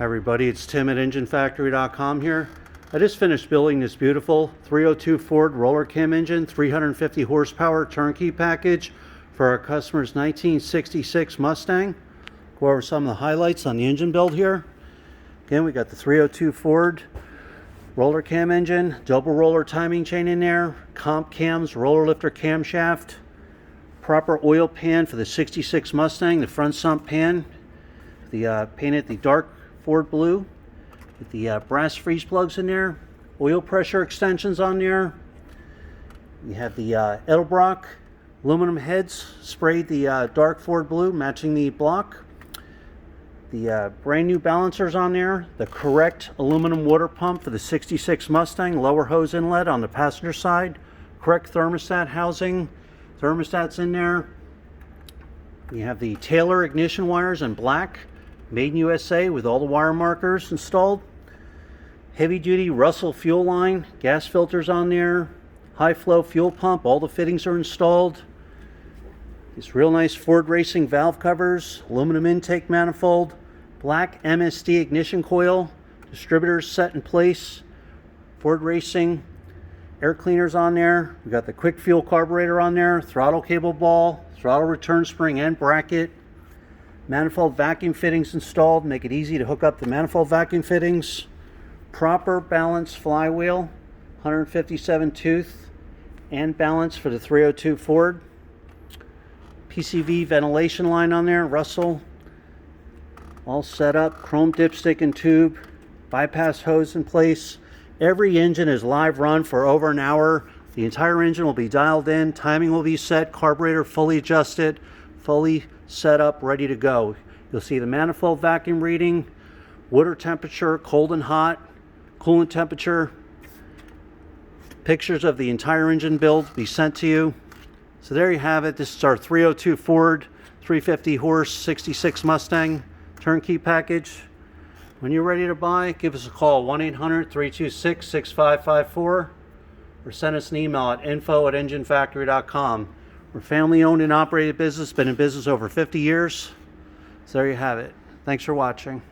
Hi everybody, it's Tim at EngineFactory.com here. I just finished building this beautiful 302 Ford roller cam engine, 350 horsepower turnkey package for our customer's 1966 Mustang. Go over some of the highlights on the engine build here. Again, we got the 302 Ford roller cam engine, double roller timing chain in there, comp cams, roller lifter camshaft, proper oil pan for the 66 Mustang, the front sump pan, painted the dark Ford blue with the brass freeze plugs in there, oil pressure extensions on there. We have the Edelbrock aluminum heads sprayed the dark Ford blue, matching the block. The brand new balancers on there, the correct aluminum water pump for the 66 Mustang, lower hose inlet on the passenger side, correct thermostat housing, thermostats in there. We have the Taylor ignition wires in black, made in USA with all the wire markers installed. Heavy duty Russell fuel line, gas filters on there, high flow fuel pump, all the fittings are installed. These real nice Ford Racing valve covers, aluminum intake manifold, black MSD ignition coil, distributors set in place, Ford Racing air cleaners on there. We got the quick fuel carburetor on there, throttle cable ball, throttle return spring and bracket, manifold vacuum fittings installed, make it easy to hook up the manifold vacuum fittings, proper balance flywheel, 157 tooth and balance for the 302 Ford, PCV ventilation line on there, Russell, all set up, chrome dipstick and tube, bypass hose in place. Every engine is live run for over an hour. The entire engine will be dialed in, timing will be set, carburetor fully adjusted, fully set up, ready to go. You'll see the manifold vacuum reading, water temperature, cold and hot, coolant temperature, pictures of the entire engine build be sent to you. So there you have it. This is our 302 Ford 350 horse 66 Mustang turnkey package. When you're ready to buy, give us a call, 1-800-326-6554, or send us an email at info@enginefactory.com. We're a family-owned and operated business, been in business over 50 years. So there you have it. Thanks for watching.